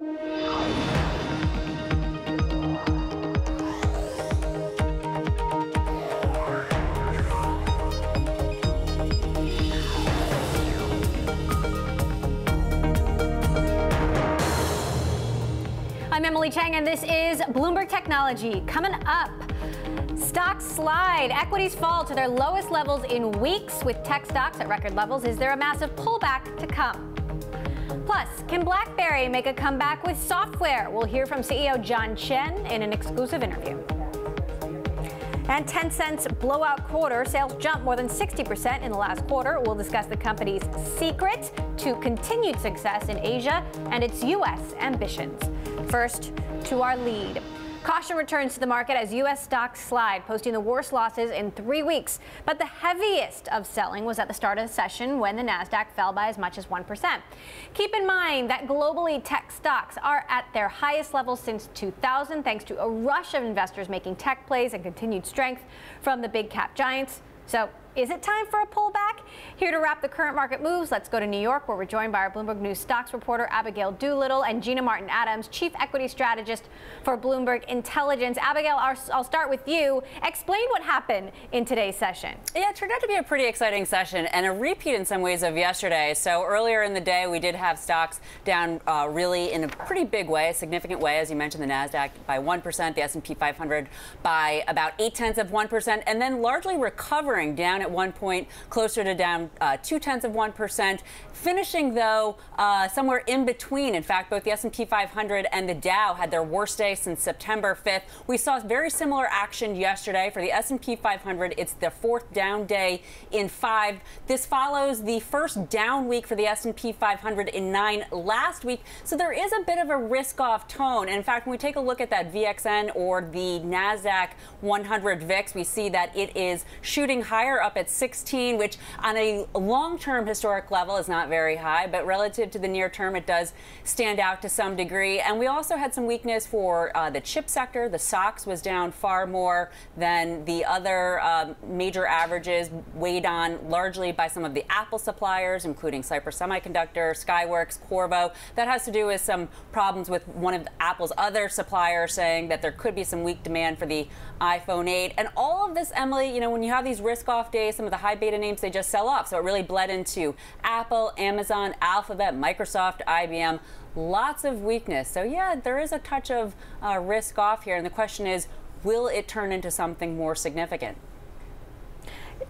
I'm Emily Chang, and this is Bloomberg Technology. Coming up, stocks slide, equities fall to their lowest levels in weeks with tech stocks at record levels. Is there a massive pullback to come? Plus, can BlackBerry make a comeback with software? We'll hear from CEO Chen in an exclusive interview. And Tencent's blowout quarter, sales jumped more than 60% in the last quarter. We'll discuss the company's secret to continued success in Asia and its U.S. ambitions. First, to our lead. Caution returns to the market as U.S. stocks slide, posting the worst losses in 3 weeks. But the heaviest of selling was at the start of the session when the Nasdaq fell by as much as 1%. Keep in mind that globally tech stocks are at their highest level since 2000, thanks to a rush of investors making tech plays and continued strength from the big cap giants. So, is it time for a pullback? Here to wrap the current market moves, let's go to New York, where we're joined by our Bloomberg News stocks reporter Abigail Doolittle and Gina Martin-Adams, chief equity strategist for Bloomberg Intelligence. Abigail, I'll start with you. Explain what happened in today's session. Yeah, it turned out to be a pretty exciting session and a repeat in some ways of yesterday. So earlier in the day, we did have stocks down really in a pretty big way, a significant way. As you mentioned, the Nasdaq by 1%, the S&P 500 by about 0.8%, and then largely recovering down at one point closer to down 0.2%, finishing though somewhere in between. In fact, both the S&P 500 and the Dow had their worst day since September 5th. We saw very similar action yesterday for the S&P 500. It's the fourth down day in 5. This follows the first down week for the S&P 500 in 9 last week. So there is a bit of a risk-off tone. And in fact, when we take a look at that VXN or the Nasdaq 100 VIX, we see that it is shooting higher up at 16, which on a long-term historic level is not very high, but relative to the near term, it does stand out to some degree. And we also had some weakness for the chip sector. The SOX was down far more than the other major averages, weighed on largely by some of the Apple suppliers, including Cypress Semiconductor, Skyworks, Qorvo. That has to do with some problems with one of Apple's other suppliers saying that there could be some weak demand for the iPhone 8. And all of this, Emily, you know, when you have these risk-off days, some of the high beta names, they just sell off. So it really bled into Apple, Amazon, Alphabet, Microsoft, IBM. Lots of weakness. So yeah, there is a touch of risk off here. And the question is, will it turn into something more significant?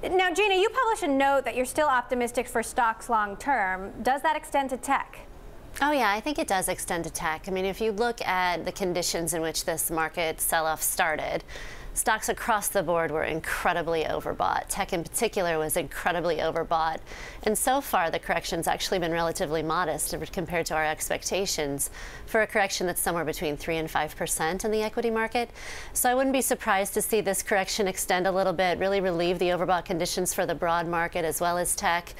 Now, Gina, you published a note that you're still optimistic for stocks long term. Does that extend to tech? Oh, yeah, I think it does extend to tech. I mean, if you look at the conditions in which this market sell-off started, stocks across the board were incredibly overbought. Tech in particular was incredibly overbought. And so far, the correction's actually been relatively modest compared to our expectations for a correction that's somewhere between 3 and 5% in the equity market. So I wouldn't be surprised to see this correction extend a little bit, really relieve the overbought conditions for the broad market as well as tech.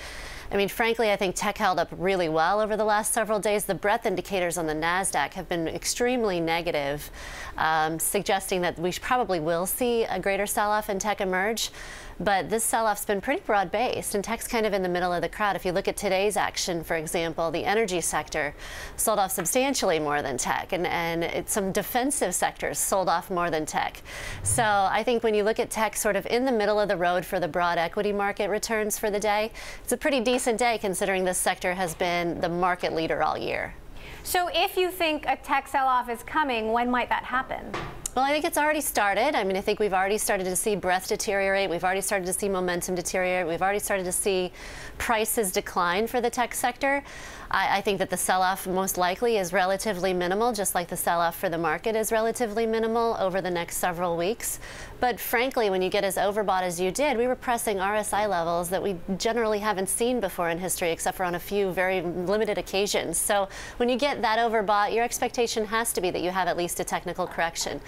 I mean, frankly, I think tech held up really well over the last several days. The breadth indicators on the Nasdaq have been extremely negative, suggesting that we probably will see a greater sell-off in tech emerge. But this sell-off's been pretty broad-based, and tech's kind of in the middle of the crowd. If you look at today's action, for example, the energy sector sold off substantially more than tech, and some defensive sectors sold off more than tech. So I think when you look at tech sort of in the middle of the road for the broad equity market returns for the day, it's a pretty decent day considering this sector has been the market leader all year. So if you think a tech sell-off is coming, when might that happen? Well, I think it's already started. I mean, I think we've already started to see breadth deteriorate. We've already started to see momentum deteriorate. We've already started to see prices decline for the tech sector. I think that the sell-off most likely is relatively minimal, just like the sell-off for the market is relatively minimal over the next several weeks. But frankly, when you get as overbought as you did, we were pressing RSI levels that we generally haven't seen before in history, except for on a few very limited occasions. So when you get that overbought, your expectation has to be that you have at least a technical correction.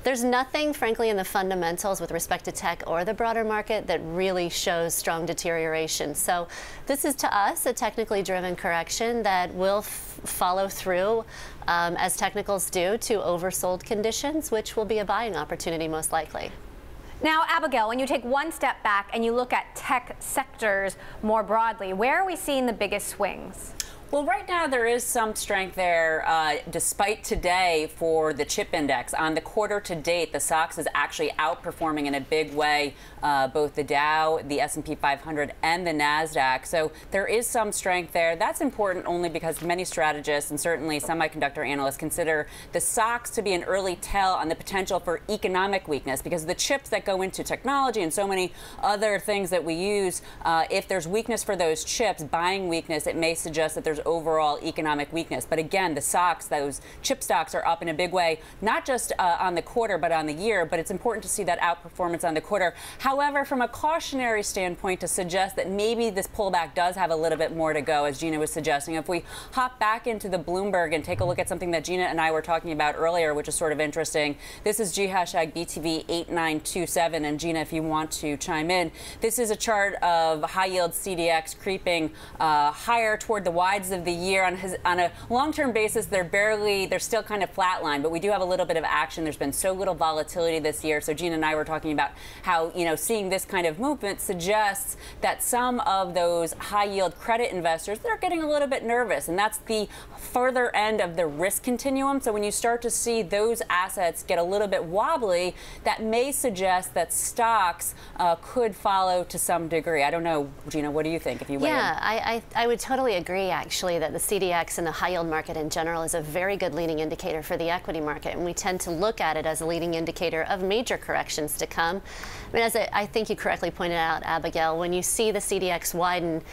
There's nothing, frankly, in the fundamentals with respect to tech or the broader market that really shows strong deterioration. So this is, to us, a technically driven correction that will follow through, as technicals do, to oversold conditions, which will be a buying opportunity most likely. Now, Abigail, when you take one step back and you look at tech sectors more broadly, where are we seeing the biggest swings? Well, right now there is some strength there, despite today for the chip index. On the quarter to date, the SOX is actually outperforming in a big way both the Dow, the S&P 500, and the NASDAQ. So there is some strength there. That's important only because many strategists and certainly semiconductor analysts consider the SOX to be an early tell on the potential for economic weakness, because the chips that go into technology and so many other things that we use, if there's weakness for those chips, buying weakness, it may suggest that there's overall economic weakness. But again, the SOX, those chip stocks, are up in a big way, not just on the quarter, but on the year. But it's important to see that outperformance on the quarter. However, from a cautionary standpoint, to suggest that maybe this pullback does have a little bit more to go, as Gina was suggesting. If we hop back into the Bloomberg and take a look at something that Gina and I were talking about earlier, which is sort of interesting. This is G#BTV8927. And Gina, if you want to chime in, this is a chart of high yield CDX creeping higher toward the wides of the year. On a long-term basis, they're still kind of flatline, but we do have a little bit of action. There's been so little volatility this year. So Gina and I were talking about how, seeing this kind of movement suggests that some of those high-yield credit investors, they're getting a little bit nervous, and that's the further end of the risk continuum. So when you start to see those assets get a little bit wobbly, that may suggest that stocks could follow to some degree. I don't know, Gina, what do you think? If you weigh in? I would totally agree, actually, that the CDX and the high-yield market in general is a very good leading indicator for the equity market, and we tend to look at it as a leading indicator of major corrections to come. I mean, as I think you correctly pointed out, Abigail, when you see the CDX widen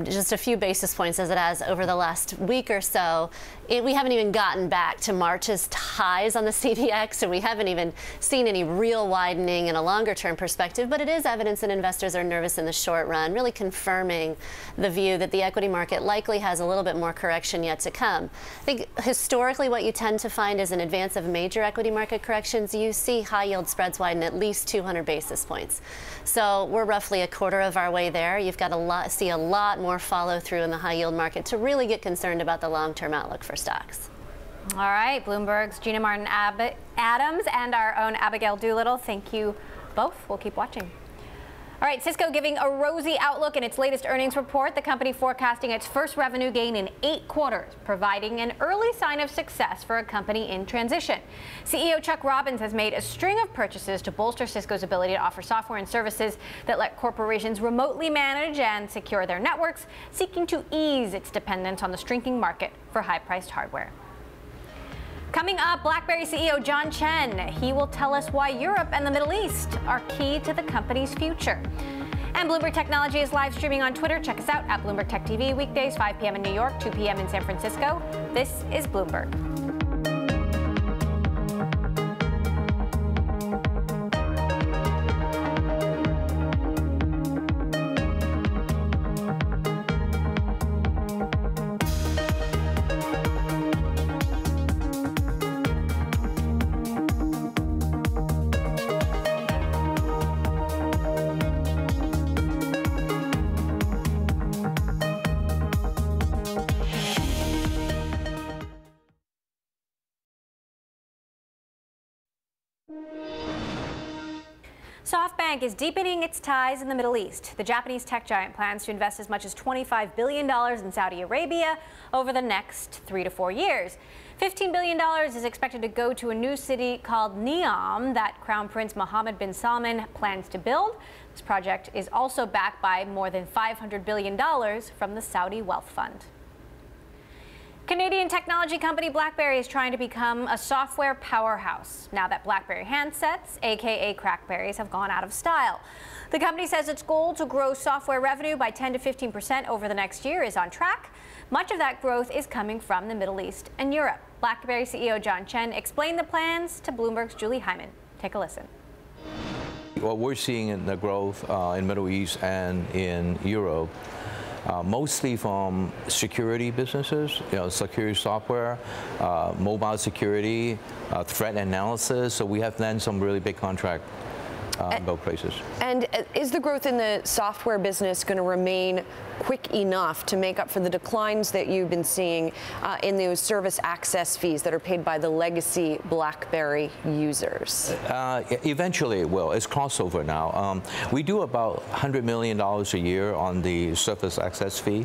just a few basis points as it has over the last week or so, we haven't even gotten back to March's highs on the CDX, and we haven't even seen any real widening in a longer-term perspective, but it is evidence that investors are nervous in the short run, really confirming the view that the equity market likely has a little bit more correction yet to come. I think historically what you tend to find is in advance of major equity market corrections, you see high-yield spreads widen at least 200 basis points. So we're roughly a quarter of our way there. You've got to see a lot more follow-through in the high-yield market to really get concerned about the long-term outlook for stocks. All right, Bloomberg's Gina Martin Adams and our own Abigail Doolittle. Thank you both. We'll keep watching. All right, Cisco giving a rosy outlook in its latest earnings report. The company forecasting its first revenue gain in 8 quarters, providing an early sign of success for a company in transition. CEO Chuck Robbins has made a string of purchases to bolster Cisco's ability to offer software and services that let corporations remotely manage and secure their networks, seeking to ease its dependence on the shrinking market for high-priced hardware. Coming up, BlackBerry CEO Chen. He will tell us why Europe and the Middle East are key to the company's future. And Bloomberg Technology is live streaming on Twitter. Check us out at Bloomberg Tech TV, weekdays 5 p.m. in New York, 2 p.m. in San Francisco. This is Bloomberg. Softbank is deepening its ties in the Middle East. The Japanese tech giant plans to invest as much as $25 billion in Saudi Arabia over the next 3 to 4 years. $15 billion is expected to go to a new city called Neom that Crown Prince Mohammed bin Salman plans to build. This project is also backed by more than $500 billion from the Saudi Wealth Fund. Canadian technology company BlackBerry is trying to become a software powerhouse now that BlackBerry handsets, aka crackberries, have gone out of style. The company says its goal to grow software revenue by 10 to 15% over the next year is on track. Much of that growth is coming from the Middle East and Europe. BlackBerry CEO Chen explained the plans to Bloomberg's Julie Hyman. Take a listen. What we're seeing in the growth in Middle East and in Europe, mostly from security businesses, security software, mobile security, threat analysis. So we have landed some really big contract in both places. And is the growth in the software business going to remain quick enough to make up for the declines that you've been seeing in those service access fees that are paid by the legacy BlackBerry users? Eventually it will. It's crossover now. We do about $100 million a year on the service access fee,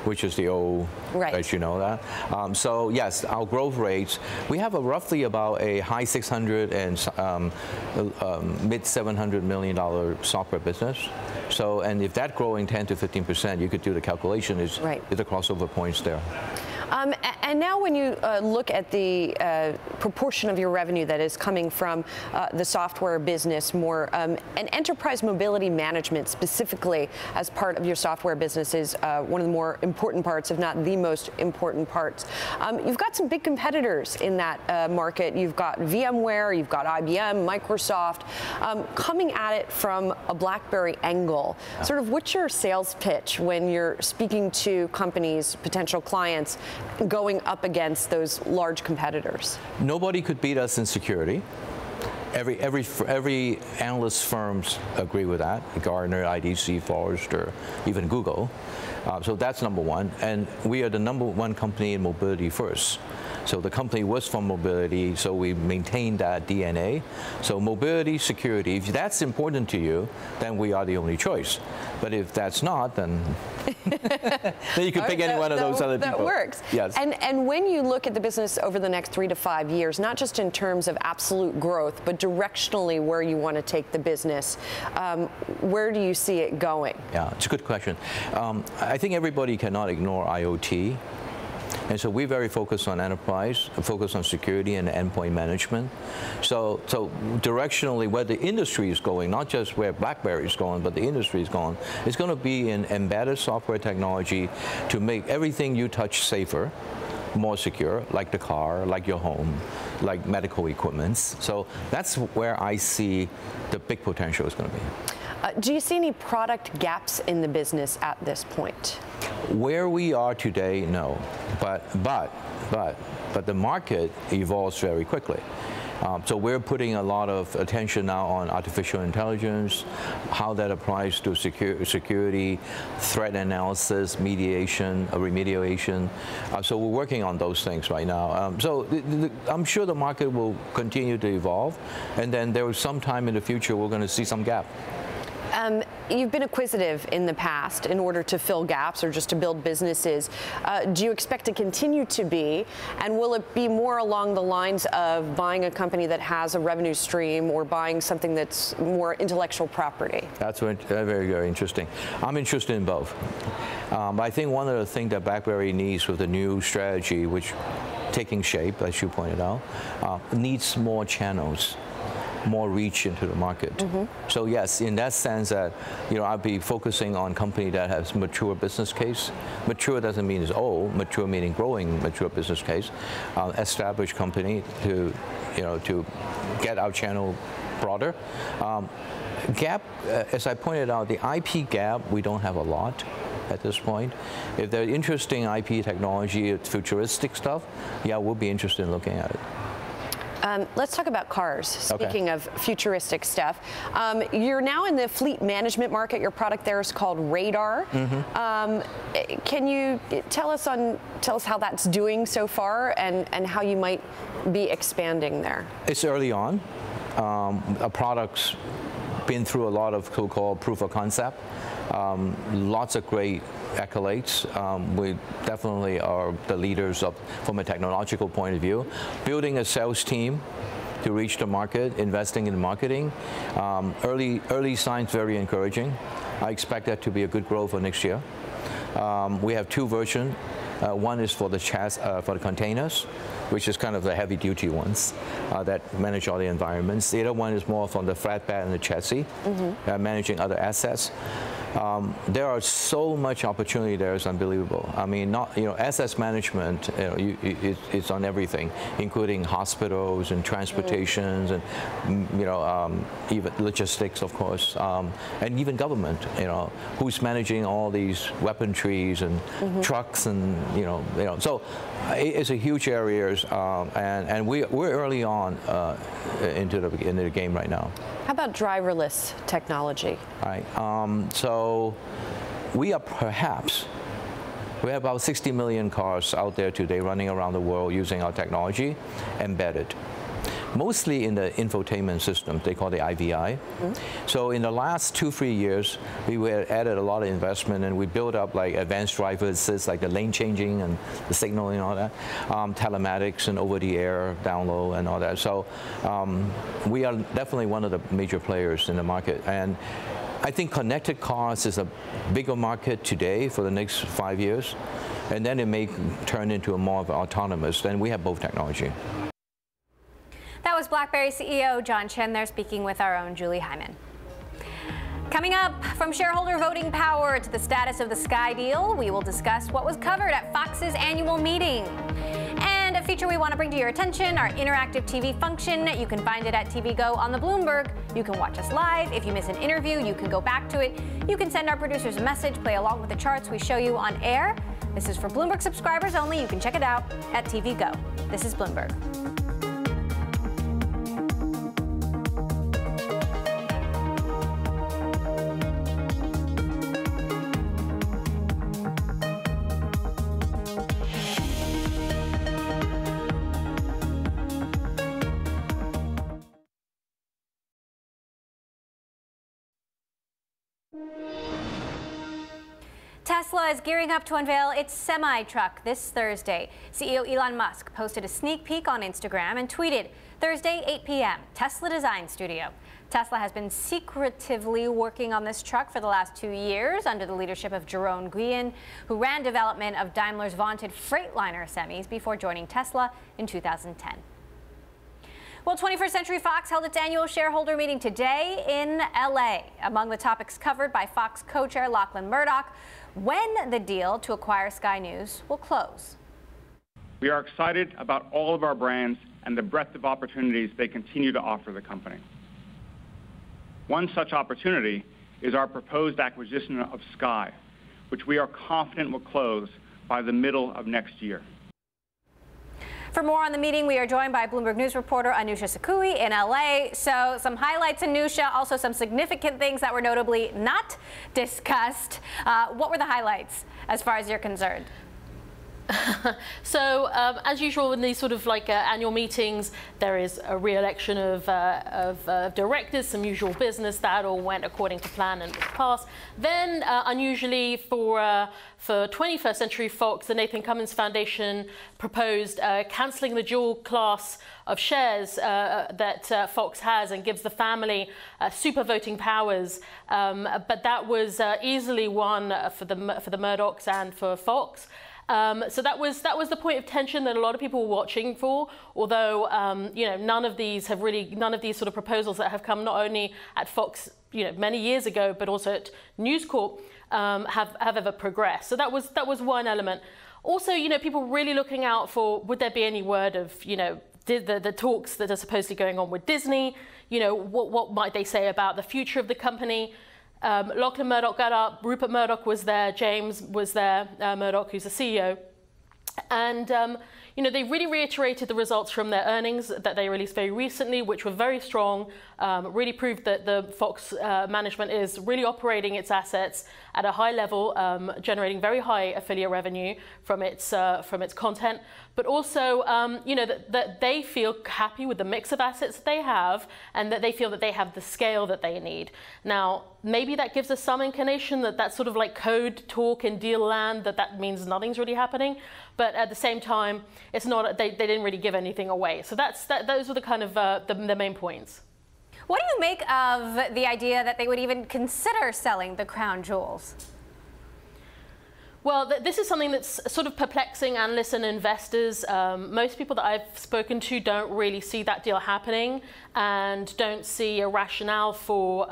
which is the old, as you know that. So yes, our growth rates, we have roughly about a high 600 and mid $700 million software business. So, and if that growing 10 to 15%, you could do the calculation, is the crossover points there. And now when you look at the proportion of your revenue that is coming from the software business more, and enterprise mobility management specifically as part of your software business is one of the more important parts, if not the most important parts. You've got some big competitors in that market. You've got VMware, you've got IBM, Microsoft, coming at it from a BlackBerry angle. Sort of what's your sales pitch when you're speaking to companies, potential clients, going up against those large competitors? Nobody could beat us in security. Every analyst firms agree with that. Gartner, IDC, Forrester, even Google. So that's number one. And we are the number one company in mobility first. So the company was from mobility, so we maintain that DNA. So mobility, security, if that's important to you, then we are the only choice. But if that's not, then, then you can pick any one of those other people. That works. Yes. And when you look at the business over the next 3 to 5 years, not just in terms of absolute growth, but directionally where you want to take the business, where do you see it going? Yeah, it's a good question. I think everybody cannot ignore IoT. And so we're very focused on enterprise, focused on security and endpoint management. So directionally, where the industry is going, not just where BlackBerry is going, but the industry is going, it's going to be in embedded software technology to make everything you touch safer, more secure, like the car, like your home, like medical equipment. So that's where I see the big potential is going to be. Do you see any product gaps in the business at this point? Where we are today, no. But the market evolves very quickly. So we're putting a lot of attention now on artificial intelligence, how that applies to security, threat analysis, mediation, remediation. So we're working on those things right now. So I'm sure the market will continue to evolve, and then there was some time in the future we're going to see some gap. You've been acquisitive in the past in order to fill gaps or just to build businesses. Do you expect to continue to be? And will it be more along the lines of buying a company that has a revenue stream or buying something that's more intellectual property? That's very, very interesting. I'm interested in both. I think one of the things that BlackBerry needs with the new strategy, which taking shape, as you pointed out, needs more channels, more reach into the market. So yes, in that sense that, I'll be focusing on company that has mature business case. Mature doesn't mean it's old, mature meaning growing mature business case. Established company to, to get our channel broader. Gap, as I pointed out, the IP gap, we don't have a lot at this point. If there's interesting IP technology, futuristic stuff, yeah, we'll be interested in looking at it. Let's talk about cars. Speaking of futuristic stuff, you're now in the fleet management market. Your product there is called Radar. Can you tell us how that's doing so far and how you might be expanding there? It's early on. A product's been through a lot of so-called proof of concept. Lots of great accolades. We definitely are the leaders from a technological point of view. Building a sales team to reach the market, investing in marketing. Early signs very encouraging. I expect that to be a good growth for next year. We have two versions. One is for the containers, which is kind of the heavy-duty ones that manage all the environments. The other one is more from the flatbed and the chassis, managing other assets. There are so much opportunity there, it's unbelievable. I mean, assets management, it's on everything, including hospitals and transportations and, even logistics, of course, and even government, who's managing all these weaponries and trucks and, so it's a huge area, and we're early on into the game right now. How about driverless technology? Right. So we are perhaps, we have about 60 million cars out there today running around the world using our technology embedded. Mostly in the infotainment system, they call the IVI. So in the last 2-3 years, we added a lot of investment, and we built up like advanced driver assist, like the lane changing and the signaling and all that, telematics and over-the-air download and all that. So we are definitely one of the major players in the market. And I think connected cars is a bigger market today for the next 5 years, and then it may turn into a more of autonomous. Then we have both technology. That was BlackBerry CEO John Chen there speaking with our own Julie Hyman. Coming up, from shareholder voting power to the status of the Sky deal, we will discuss what was covered at Fox's annual meeting. And a feature we want to bring to your attention, our interactive TV function. You can find it at TV Go on the Bloomberg. You can watch us live. If you miss an interview, you can go back to it. You can send our producers a message, play along with the charts we show you on air. This is for Bloomberg subscribers only. You can check it out at TV Go. This is Bloomberg. Tesla is gearing up to unveil its semi-truck this Thursday. CEO Elon Musk posted a sneak peek on Instagram and tweeted, Thursday, 8 p.m., Tesla Design Studio. Tesla has been secretively working on this truck for the last 2 years under the leadership of Jerome Guillen, who ran development of Daimler's vaunted Freightliner semis before joining Tesla in 2010. Well, 21st Century Fox held its annual shareholder meeting today in LA. Among the topics covered by Fox co-chair Lachlan Murdoch, when the deal to acquire Sky News will close. We are excited about all of our brands and the breadth of opportunities they continue to offer the company. One such opportunity is our proposed acquisition of Sky, which we are confident will close by the middle of next year. For more on the meeting, we are joined by Bloomberg News reporter Anusha Sakui in LA. So some highlights, Anusha, also some significant things that were notably not discussed. What were the highlights as far as you're concerned? So, as usual in these sort of like annual meetings, there is a re-election of directors, some usual business. That all went according to plan and was passed. Then, unusually for 21st Century Fox, the Nathan Cummins Foundation proposed cancelling the dual class of shares that Fox has and gives the family super voting powers. But that was easily won for the Murdochs and for Fox. So that was the point of tension that a lot of people were watching for. Although you know, none of these sort of proposals that have come not only at Fox, you know, many years ago, but also at News Corp have ever progressed. So that was one element. Also, you know, people really looking out for, would there be any word of, you know, the talks that are supposedly going on with Disney? You know, what might they say about the future of the company? Lachlan Murdoch got up, Rupert Murdoch was there, James was there, Murdoch, who's the CEO. And, you know, they really reiterated the results from their earnings that they released very recently, which were very strong, really proved that the Fox management is really operating its assets at a high level, generating very high affiliate revenue from its content, but also, you know, that they feel happy with the mix of assets that they have, and that they feel that they have the scale that they need. Now, maybe that gives us some inclination that that's sort of like code talk in deal land, that means nothing's really happening. But at the same time, it's not. They didn't really give anything away. So those were the kind of the main points. What do you make of the idea that they would even consider selling the crown jewels? Well, this is something that's sort of perplexing analysts and investors. Most people that I've spoken to don't really see that deal happening and don't see a rationale for,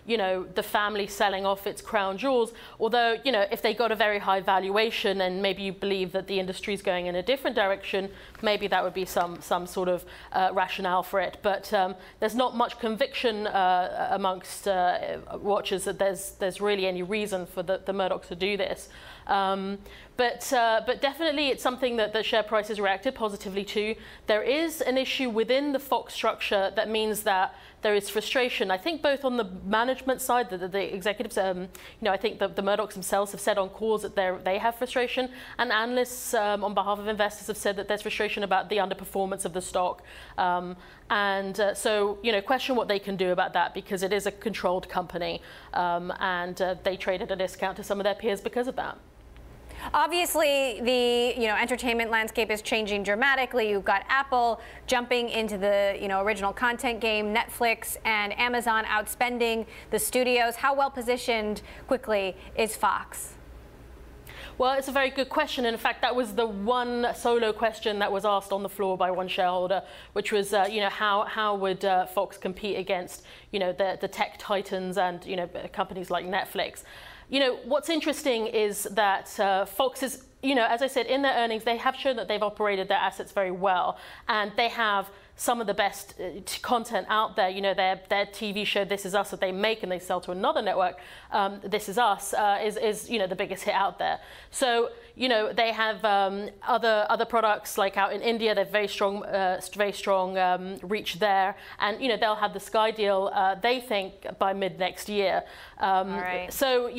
you know, the family selling off its crown jewels. Although, you know, if they got a very high valuation and maybe you believe that the industry is going in a different direction, maybe that would be some sort of rationale for it. But there's not much conviction amongst watchers that there's really any reason for the Murdochs to do this. But definitely it's something that the share price has reacted positively to. There is an issue within the Fox structure that means that there is frustration. I think both on the management side, the executives, I think the Murdochs themselves have said on calls that they have frustration, and analysts on behalf of investors have said that there's frustration about the underperformance of the stock. So, question what they can do about that, because it is a controlled company, and they trade at a discount to some of their peers because of that. Obviously, the entertainment landscape is changing dramatically. You've got Apple jumping into the original content game, Netflix and Amazon outspending the studios. How well positioned quickly is Fox? Well, it's a very good question. In fact, that was the one solo question that was asked on the floor by one shareholder, which was, how would Fox compete against, the tech titans and, companies like Netflix? What's interesting is that Fox is, as I said, in their earnings, they have shown that they've operated their assets very well, and they have some of the best content out there. Their TV show This Is Us that they make and they sell to another network, This Is Us, is the biggest hit out there. So they have other products like out in India. They're very strong reach there, and they'll have the Sky deal they think by mid next year. All right. So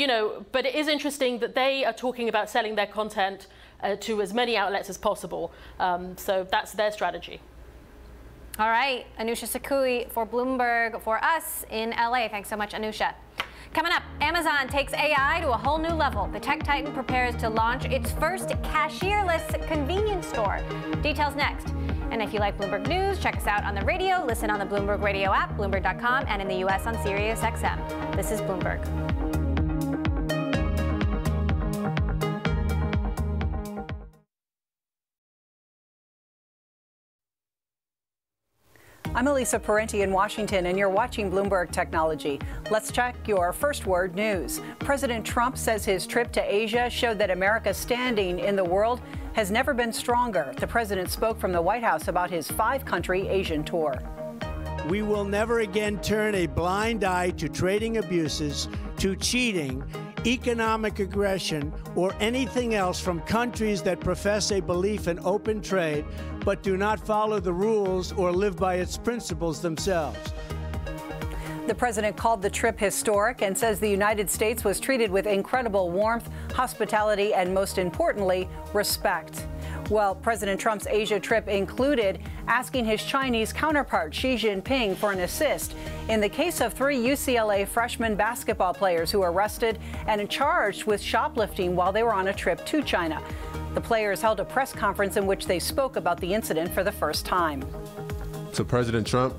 but it is interesting that they are talking about selling their content to as many outlets as possible. So that's their strategy. All right, Anusha Sakui for Bloomberg for us in LA. Thanks so much, Anusha. Coming up, Amazon takes AI to a whole new level. The tech titan prepares to launch its first cashierless convenience store. Details next. And if you like Bloomberg News, check us out on the radio, listen on the Bloomberg Radio app, Bloomberg.com, and in the U.S. on SiriusXM. This is Bloomberg. I'm Elisa Parenti in Washington, and you're watching Bloomberg Technology. Let's check your first word news. President Trump says his trip to Asia showed that America's standing in the world has never been stronger. The president spoke from the White House about his 5-country Asian tour. We will never again turn a blind eye to trading abuses, to cheating, economic aggression, or anything else from countries that profess a belief in open trade but do not follow the rules or live by its principles themselves. The president called the trip historic and says the United States was treated with incredible warmth, hospitality, and most importantly, respect. Well, President Trump's Asia trip included asking his Chinese counterpart Xi Jinping for an assist in the case of 3 UCLA freshman basketball players who were arrested and charged with shoplifting while they were on a trip to China. The players held a press conference in which they spoke about the incident for the first time. To President Trump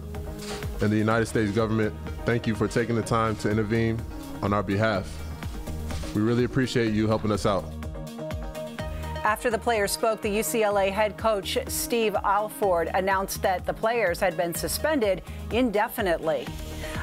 and the United States government, thank you for taking the time to intervene on our behalf. We really appreciate you helping us out. After the players spoke, the UCLA head coach Steve Alford announced that the players had been suspended indefinitely.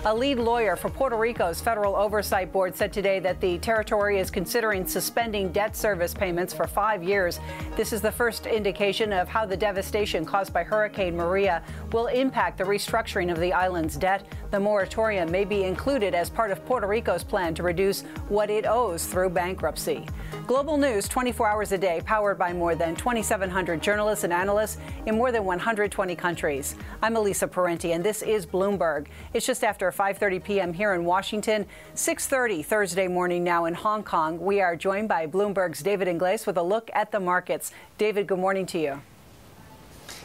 A lead lawyer for Puerto Rico's Federal Oversight Board said today that the territory is considering suspending debt service payments for 5 years. This is the first indication of how the devastation caused by Hurricane Maria will impact the restructuring of the island's debt. The moratorium may be included as part of Puerto Rico's plan to reduce what it owes through bankruptcy. Global news 24 hours a day, powered by more than 2,700 journalists and analysts in more than 120 countries. I'm Elisa Parenti, and this is Bloomberg. It's just after 5:30 p.m. here in Washington, 6:30 Thursday morning now in Hong Kong. We are joined by Bloomberg's David Ingles with a look at the markets. David, good morning to you.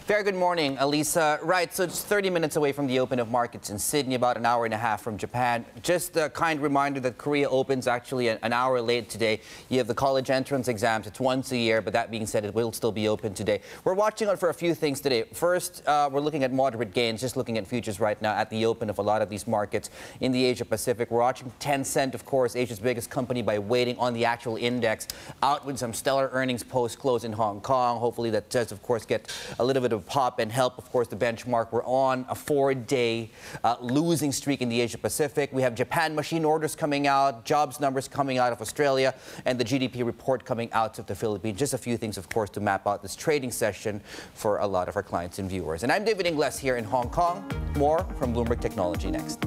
Very good morning, Elisa. Right, so it's 30 minutes away from the open of markets in Sydney, about an hour and a half from Japan. Just a kind reminder that Korea opens actually an hour late today. You have the college entrance exams. It's once a year, but that being said, it will still be open today. We're watching out for a few things today. First, we're looking at moderate gains, just looking at futures right now at the open of a lot of these markets in the Asia Pacific. We're watching Tencent, of course, Asia's biggest company, by waiting on the actual index, out with some stellar earnings post-close in Hong Kong. Hopefully that does, of course, get a little bit of pop and help, of course, the benchmark. We're on a 4-day losing streak in the Asia Pacific. We have Japan machine orders coming out, jobs numbers coming out of Australia, and the GDP report coming out of the Philippines. Just a few things, of course, to map out this trading session for a lot of our clients and viewers. And I'm David Ingles here in Hong Kong. More from Bloomberg Technology next.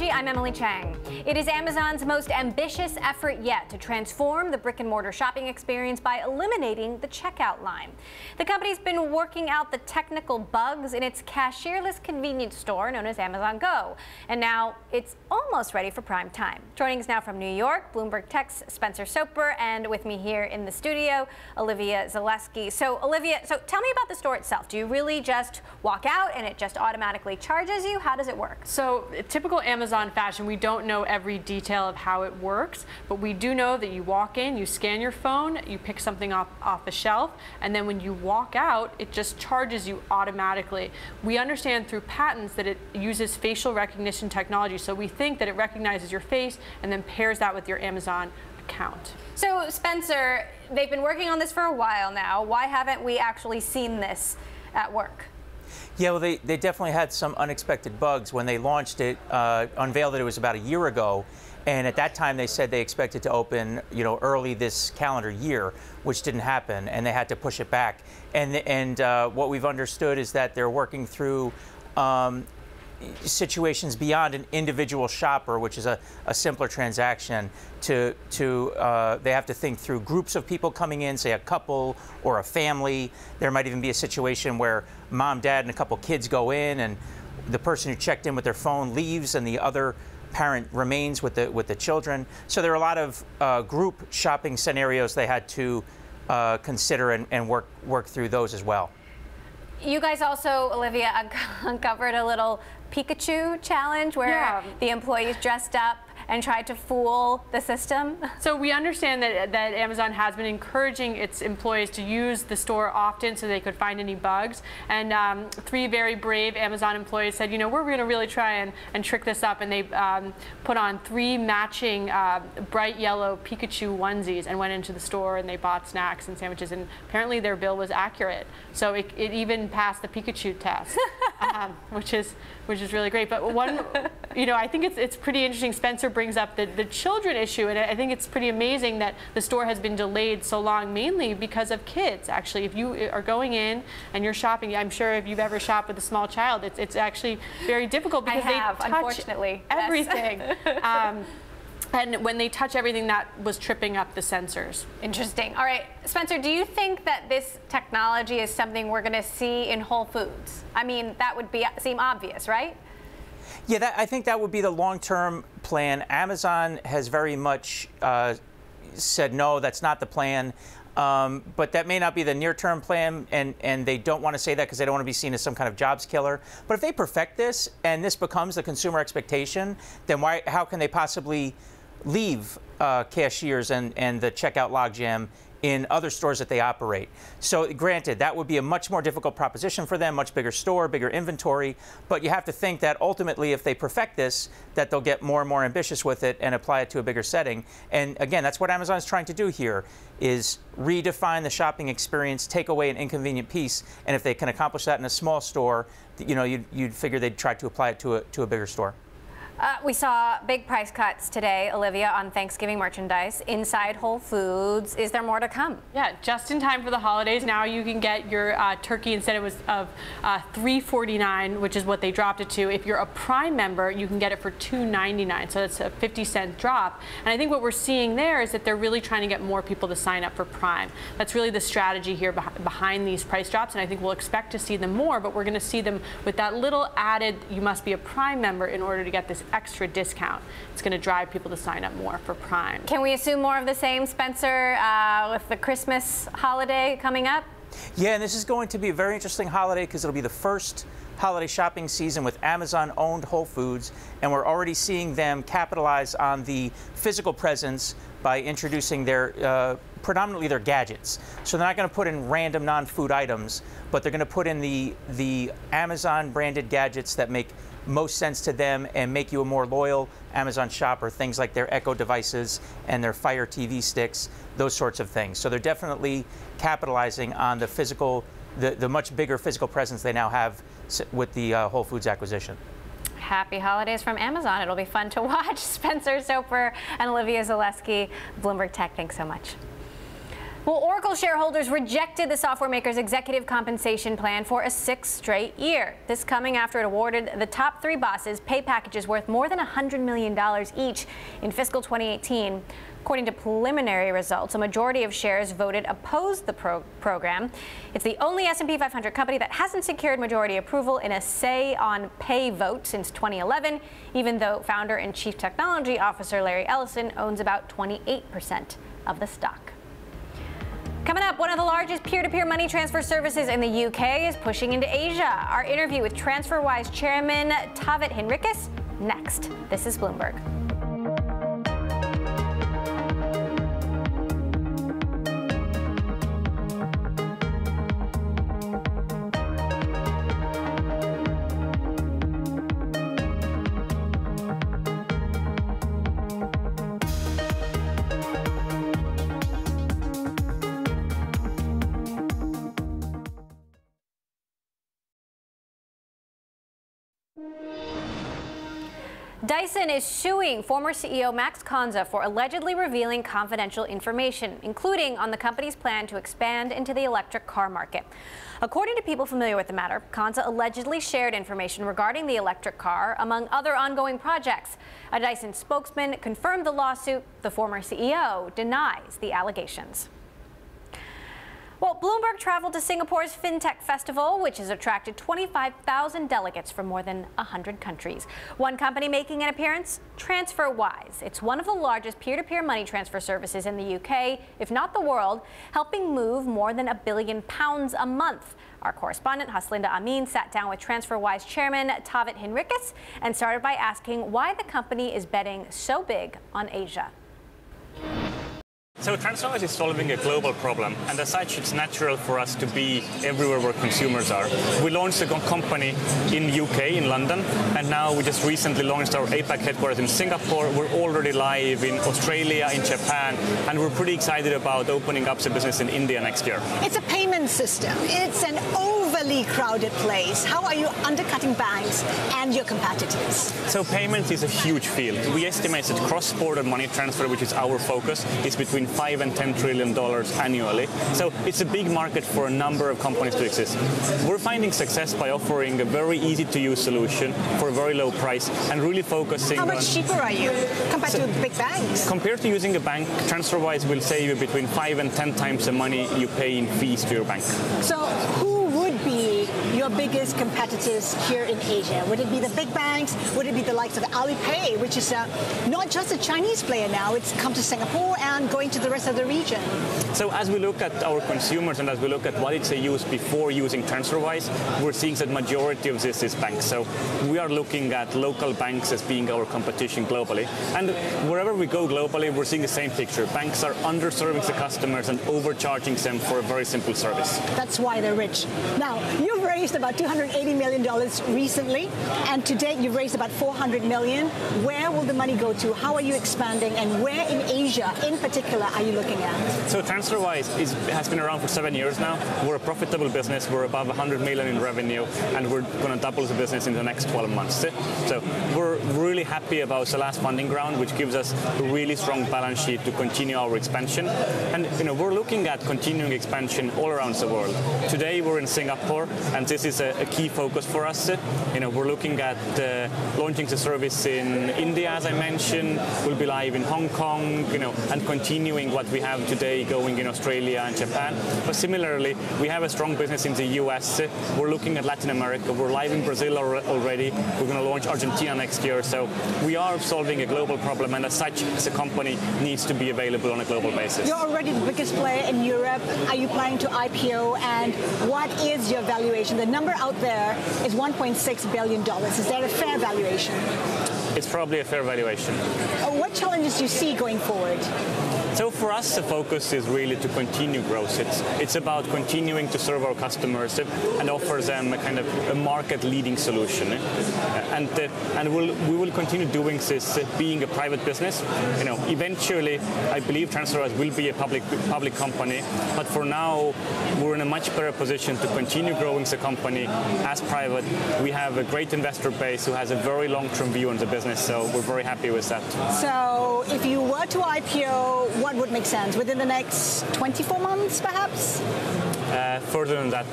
Technology, I'm Emily Chang. It is Amazon's most ambitious effort yet to transform the brick-and-mortar shopping experience by eliminating the checkout line. The company's been working out the technical bugs in its cashierless convenience store known as Amazon Go, and now it's almost ready for prime time. Joining us now from New York, Bloomberg Tech's Spencer Soper, and with me here in the studio, Olivia Zaleski. So, Olivia, tell me about the store itself. Do you really just walk out and it just automatically charges you? How does it work? So, typical Amazon fashion, we don't know every detail of how it works, but we do know that you walk in, you scan your phone, you pick something off the shelf, and then when you walk out, it just charges you automatically. We understand through patents that it uses facial recognition technology, so we think that it recognizes your face and then pairs that with your Amazon account. So, Spencer, they've been working on this for a while now. Why haven't we actually seen this at work? Yeah, well, they definitely had some unexpected bugs. When they launched it, unveiled it was about a year ago, and at that time they said they expected to open, early this calendar year, which didn't happen, and they had to push it back. And what we've understood is that they're working through situations beyond an individual shopper, which is a simpler transaction, they have to think through groups of people coming in, say a couple or a family. There might even be a situation where mom, dad, and a couple kids go in, and the person who checked in with their phone leaves, and the other parent remains with the children. So there are a lot of group shopping scenarios they had to consider and work through those as well. You guys also, Olivia, uncovered a little Pikachu challenge where the employees dressed up and tried to fool the system. So we understand that Amazon has been encouraging its employees to use the store often so they could find any bugs. And 3 very brave Amazon employees said, we're going to really try and trick this up. And they put on 3 matching bright yellow Pikachu onesies and went into the store and they bought snacks and sandwiches. And apparently their bill was accurate. So it even passed the Pikachu test, which is really great. But one, I think it's pretty interesting. Spencer brings up the children issue, and I think it's pretty amazing that the store has been delayed so long, mainly because of kids. Actually, if you are going in and you're shopping, I'm sure if you've ever shopped with a small child, it's actually very difficult because they touch unfortunately everything. And when they touch everything, that was tripping up the sensors. Interesting. All right, Spencer, do you think that this technology is something we're going to see in Whole Foods? I mean, that would seem obvious, right? Yeah, I think that would be the long-term plan. Amazon has very much said, no, that's not the plan. But that may not be the near-term plan, and they don't want to say that because they don't want to be seen as some kind of jobs killer. But if they perfect this and this becomes the consumer expectation, then how can they possibly leave cashiers and the checkout logjam in other stores that they operate? So granted, that would be a much more difficult proposition for them, much bigger store, bigger inventory, but you have to think that ultimately if they perfect this, that they'll get more and more ambitious with it and apply it to a bigger setting. And again, that's what Amazon is trying to do here, is redefine the shopping experience, take away an inconvenient piece, and if they can accomplish that in a small store, you'd figure they'd try to apply it to a bigger store. We saw big price cuts today, Olivia, on Thanksgiving merchandise inside Whole Foods. Is there more to come? Yeah, just in time for the holidays. Now you can get your turkey instead of $3.49, which is what they dropped it to. If you're a Prime member, you can get it for $2.99. So that's a 50-cent drop. And I think what we're seeing there is that they're really trying to get more people to sign up for Prime. That's really the strategy here behind these price drops. And I think we'll expect to see them more, but we're going to see them with that little added, you must be a Prime member in order to get this extra discount. It's going to drive people to sign up more for Prime. Can we assume more of the same, Spencer, with the Christmas holiday coming up? Yeah, and this is going to be a very interesting holiday because it'll be the first holiday shopping season with Amazon-owned Whole Foods, and we're already seeing them capitalize on the physical presence by introducing predominantly their gadgets. So they're not going to put in random non-food items, but they're going to put in the Amazon-branded gadgets that make most sense to them and make you a more loyal Amazon shopper, things like their Echo devices and their Fire TV sticks, those sorts of things. So they're definitely capitalizing on the physical, the much bigger physical presence they now have with the Whole Foods acquisition. Happy holidays from Amazon. It'll be fun to watch. Spencer Soper and Olivia Zaleski, Bloomberg Tech, thanks so much. Well, Oracle shareholders rejected the software maker's executive compensation plan for a 6th straight year. This coming after it awarded the top 3 bosses pay packages worth more than $100 million each in fiscal 2018. According to preliminary results, a majority of shares voted opposed the program. It's the only S&P 500 company that hasn't secured majority approval in a say-on-pay vote since 2011, even though founder and chief technology officer Larry Ellison owns about 28% of the stock. Coming up, one of the largest peer-to-peer money transfer services in the UK is pushing into Asia. Our interview with TransferWise chairman Taavet Hinrikus next. This is Bloomberg. Dyson is suing former CEO Max Konza for allegedly revealing confidential information, including on the company's plan to expand into the electric car market. According to people familiar with the matter, Konza allegedly shared information regarding the electric car, among other ongoing projects. A Dyson spokesman confirmed the lawsuit. The former CEO denies the allegations. Well, Bloomberg traveled to Singapore's FinTech Festival, which has attracted 25,000 delegates from more than 100 countries. One company making an appearance, TransferWise. It's one of the largest peer-to-peer money transfer services in the UK, if not the world, helping move more than £1 billion a month. Our correspondent, Haslinda Amin, sat down with TransferWise chairman Taavet Hinrikus and started by asking why the company is betting so big on Asia. So TransferWise is solving a global problem, and as such, it's natural for us to be everywhere where consumers are. We launched a company in UK, in London, and now we just recently launched our APAC headquarters in Singapore. We're already live in Australia, in Japan, and we're pretty excited about opening up the business in India next year. It's a payment system. It's an overly crowded place. How are you undercutting banks and your competitors? So payments is a huge field. We estimate that cross-border money transfer, which is our focus, is between $5 and $10 trillion annually. So it's a big market for a number of companies to exist. We're finding success by offering a very easy-to-use solution for a very low price and really focusing on... How much cheaper are you compared to big banks? Compared to using a bank, TransferWise will save you between 5 and 10 times the money you pay in fees to your bank. So who would be your biggest competitors here in Asia? Would it be the big banks? Would it be the likes of Alipay, which is not just a Chinese player now, it's come to Singapore and going to the rest of the region? So as we look at our consumers and as we look at what it's used before using TransferWise, we're seeing that majority of this is banks. So we are looking at local banks as being our competition globally. And wherever we go globally, we're seeing the same picture. Banks are underserving the customers and overcharging them for a very simple service. That's why they're rich. Now, you've raised about $280 million recently, and to date you've raised about $400 million. Where will the money go to? How are you expanding, and where in Asia in particular are you looking at? So TransferWise has been around for 7 years now. We're a profitable business. We're above $100 million in revenue, and we're going to double the business in the next 12 months. So we're really happy about the last funding round, which gives us a really strong balance sheet to continue our expansion. And we're looking at continuing expansion all around the world. Today we're in Singapore, and this is a key focus for us. We're looking at launching the service in India, as I mentioned. We'll be live in Hong Kong, and continuing what we have today going in Australia and Japan. But similarly, we have a strong business in the US. We're looking at Latin America. We're live in Brazil already. We're going to launch Argentina next year. So we are solving a global problem, and as such, the company needs to be available on a global basis. You're already the biggest player in Europe. Are you planning to IPO, and what is your valuation? The number out there is $1.6 billion. Is that a fair valuation? It's probably a fair valuation. What challenges do you see going forward? So for us, the focus is really to continue growth. It's about continuing to serve our customers and offer them a kind of a market-leading solution. And we will continue doing this, being a private business. Eventually, I believe TransferWise will be a public company. But for now, we're in a much better position to continue growing the company as private. We have a great investor base who has a very long-term view on the business, so we're very happy with that. So if you were to IPO, what would make sense? Within the next 24 months, perhaps? Further than that,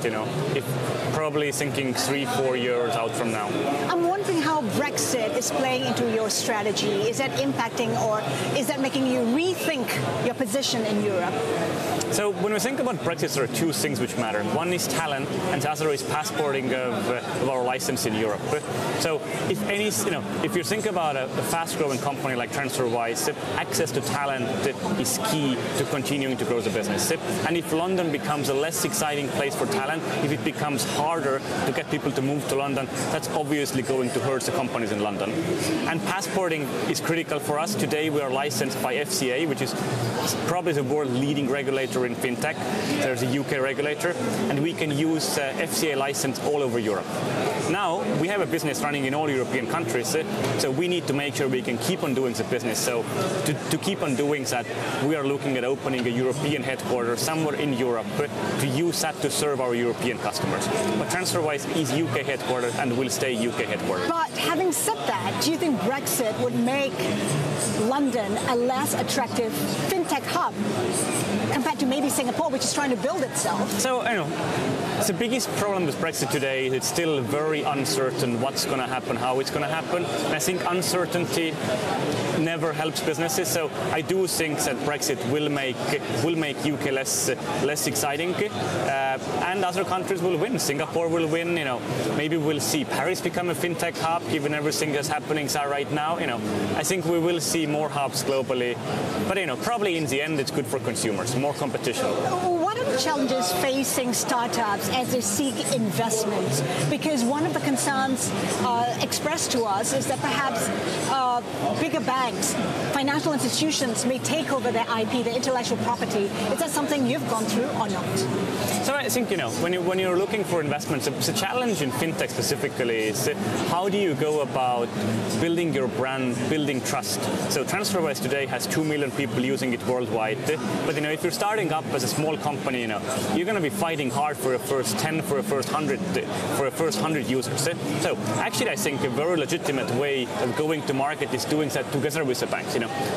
probably thinking 3-4 years out from now. I'm wondering how Brexit is playing into your strategy. Is that impacting, or is that making you rethink your position in Europe? So when we think about Brexit, there are two things which matter. One is talent, and the other is passporting of our license in Europe. So if you think about a fast-growing company like TransferWise, access to talent is key to continuing to grow the business. And if London becomes a less exciting place for talent, if it becomes harder to get people to move to London, that's obviously going to hurt the companies in London. And passporting is critical for us. Today we are licensed by FCA, which is probably the world leading regulator in fintech. There's a UK regulator, and we can use FCA license all over Europe. Now, we have a business running in all European countries, so we need to make sure we can keep on doing the business. So to keep on doing that, we are looking at opening a European headquarters somewhere in Europe to use that to serve our European customers. But TransferWise is UK headquarters and will stay UK headquarters. But having said that, do you think Brexit would make London a less attractive fintech hub compared to maybe Singapore, which is trying to build itself? So, the biggest problem with Brexit today is it's still very uncertain what's going to happen, how it's going to happen. And I think uncertainty never helps businesses. So I do think that Brexit will make UK less exciting, and other countries will win. Singapore will win. Maybe we'll see Paris become a fintech hub, given everything that's happening right now. I think we will see more hubs globally. But probably in the end, it's good for consumers, more competition. What are the challenges facing startups as they seek investments? Because one of the concerns expressed to us is that perhaps bigger banks, financial institutions may take over their IP, their intellectual property. Is that something you've gone through or not? So I think, when you're looking for investments, the challenge in fintech specifically is how do you go about building your brand, building trust? So TransferWise today has 2 million people using it worldwide. But if you're starting up as a small company, you're going to be fighting hard for a first 10, for a first 100 users. So actually, I think a very legitimate way of going to market is doing that together with the banks.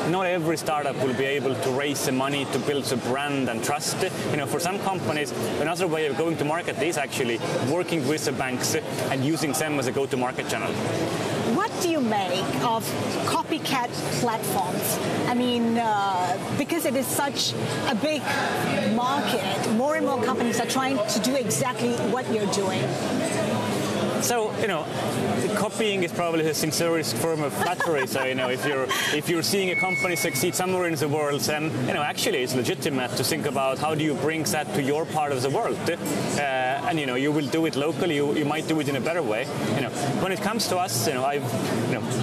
Not every startup will be able to raise the money to build the brand and trust. For some companies, another way of going to market is actually working with the banks and using them as a go-to-market channel. What do you make of copycat platforms? I mean, because it is such a big market, more and more companies are trying to do exactly what you're doing. So, copying is probably the sincerest form of flattery. So, if you're seeing a company succeed somewhere in the world, then, actually it's legitimate to think about how do you bring that to your part of the world. And, you will do it locally. You might do it in a better way. When it comes to us,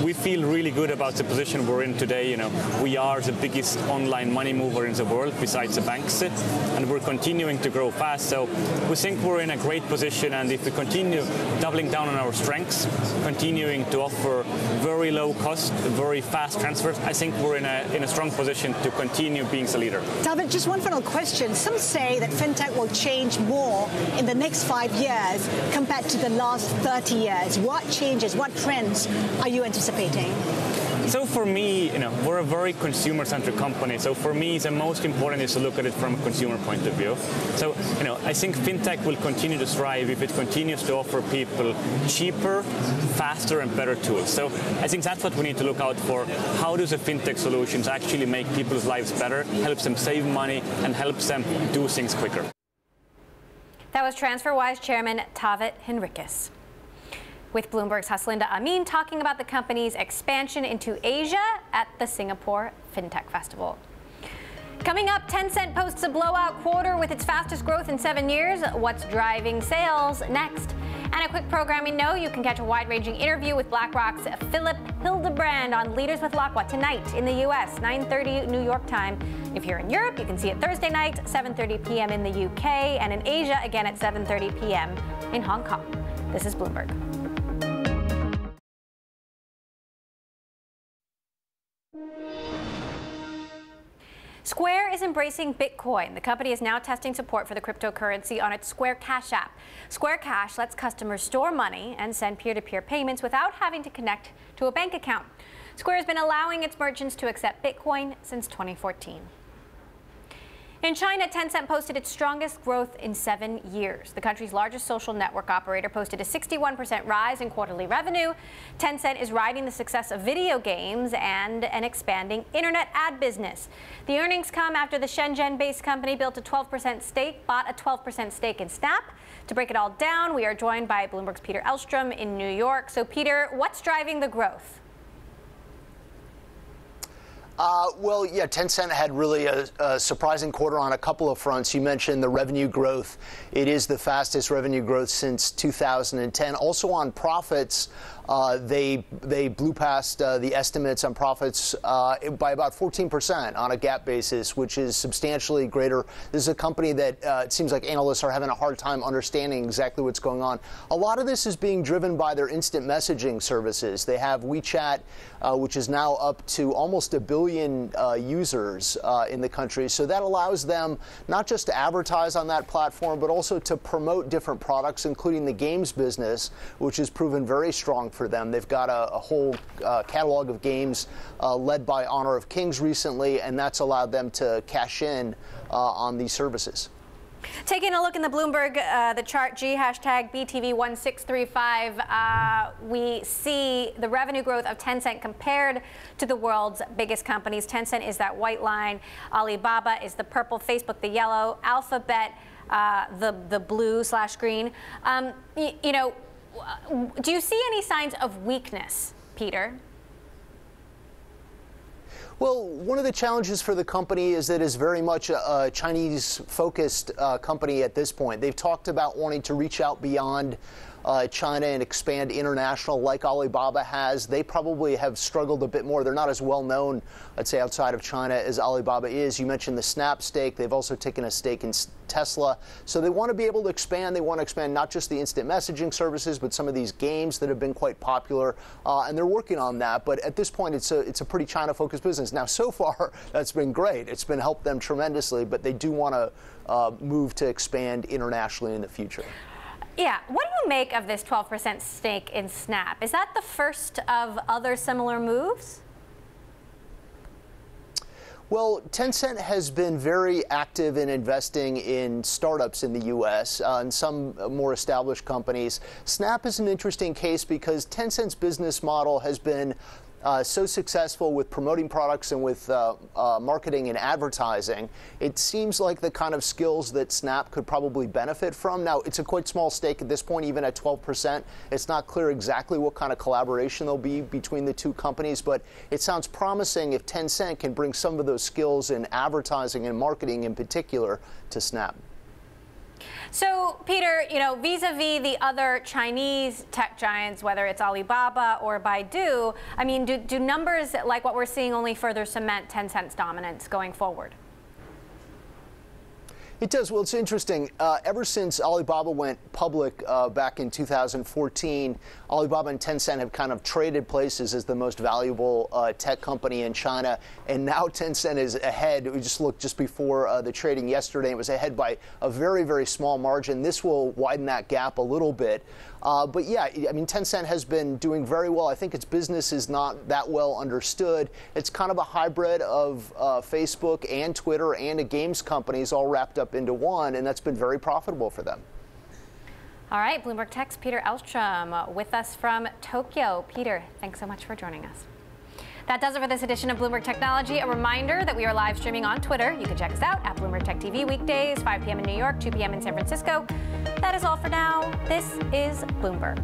we feel really good about the position we're in today. We are the biggest online money mover in the world besides the banks, and we're continuing to grow fast. So we think we're in a great position, and if we continue doubling down on our strengths, continuing to offer very low cost, very fast transfers, I think we're in a strong position to continue being the leader. Taavet, just one final question. Some say that fintech will change more in the next 5 years compared to the last 30 years. What changes, what trends are you anticipating? So for me, we're a very consumer-centric company. So for me, the most important is to look at it from a consumer point of view. So, I think fintech will continue to thrive if it continues to offer people cheaper, faster, and better tools. So I think that's what we need to look out for. How do the fintech solutions actually make people's lives better, helps them save money, and helps them do things quicker? That was TransferWise Chairman Taavet Hinrikus. With Bloomberg's Haslinda Amin talking about the company's expansion into Asia at the Singapore FinTech Festival. Coming up, Tencent posts a blowout quarter with its fastest growth in 7 years. What's driving sales next? And a quick programming note, you can catch a wide-ranging interview with BlackRock's Philip Hildebrand on Leaders with Lockwood tonight in the U.S., 9:30 New York time. If you're in Europe, you can see it Thursday night, 7:30 p.m. in the UK, and in Asia, again at 7:30 p.m. in Hong Kong. This is Bloomberg. Square is embracing Bitcoin. The company is now testing support for the cryptocurrency on its Square Cash app. Square Cash lets customers store money and send peer-to-peer payments without having to connect to a bank account. Square has been allowing its merchants to accept Bitcoin since 2014. In China, Tencent posted its strongest growth in 7 years. The country's largest social network operator posted a 61% rise in quarterly revenue. Tencent is riding the success of video games and an expanding internet ad business. The earnings come after the Shenzhen-based company bought a 12% stake in Snap. To break it all down, we are joined by Bloomberg's Peter Elstrom in New York. So, Peter, what's driving the growth? Well, yeah, Tencent had really a surprising quarter on a couple of fronts. You mentioned the revenue growth. It is the fastest revenue growth since 2010. Also on profits, they blew past the estimates on profits by about 14% on a GAAP basis, which is substantially greater. This is a company that it seems like analysts are having a hard time understanding exactly what's going on. A lot of this is being driven by their instant messaging services. They have WeChat, which is now up to almost 1 billion users in the country. So that allows them not just to advertise on that platform, but also to promote different products, including the games business, which has proven very strong for them. They've got a whole catalog of games led by Honor of Kings recently, and that's allowed them to cash in on these services. Taking a look in the Bloomberg, the chart G hashtag BTV1635, we see the revenue growth of Tencent compared to the world's biggest companies. Tencent is that white line, Alibaba is the purple, Facebook the yellow, Alphabet the blue/green. You know, do you see any signs of weakness, Peter? Well, one of the challenges for the company is that it's very much a Chinese-focused company at this point. They've talked about wanting to reach out beyond China and expand international like Alibaba has. They probably have struggled a bit more. They're not as well known, I'd say, outside of China as Alibaba is. You mentioned the Snap stake. They've also taken a stake in Tesla. So they want to be able to expand. They want to expand not just the instant messaging services, but some of these games that have been quite popular. And they're working on that. But at this point, it's a pretty China-focused business. Now, so far, that's been great. It's been helped them tremendously. But they do want to move to expand internationally in the future. Yeah, what do you make of this 12% stake in Snap? Is that the first of other similar moves? Well, Tencent has been very active in investing in startups in the U.S. And some more established companies. Snap is an interesting case because Tencent's business model has been so successful with promoting products and with marketing and advertising. It seems like the kind of skills that Snap could probably benefit from. Now, it's a quite small stake at this point, even at 12%. It's not clear exactly what kind of collaboration there'll be between the two companies, but it sounds promising if Tencent can bring some of those skills in advertising and marketing in particular to Snap. So, Peter, you know, vis-a-vis the other Chinese tech giants, whether it's Alibaba or Baidu, I mean, do numbers like what we're seeing only further cement Tencent's dominance going forward? It does. Well, it's interesting. Ever since Alibaba went public back in 2014, Alibaba and Tencent have kind of traded places as the most valuable tech company in China. And now Tencent is ahead. We just looked just before the trading yesterday. It was ahead by a very, very small margin. This will widen that gap a little bit. But yeah, I mean, Tencent has been doing very well. I think its business is not that well understood. It's kind of a hybrid of Facebook and Twitter and a games companies all wrapped up into one, and that's been very profitable for them. All right, Bloomberg Tech's Peter Elstrom with us from Tokyo. Peter, thanks so much for joining us. That does it for this edition of Bloomberg Technology. A reminder that we are live streaming on Twitter. You can check us out at Bloomberg Tech TV weekdays, 5 p.m. in New York, 2 p.m. in San Francisco. That is all for now. This is Bloomberg.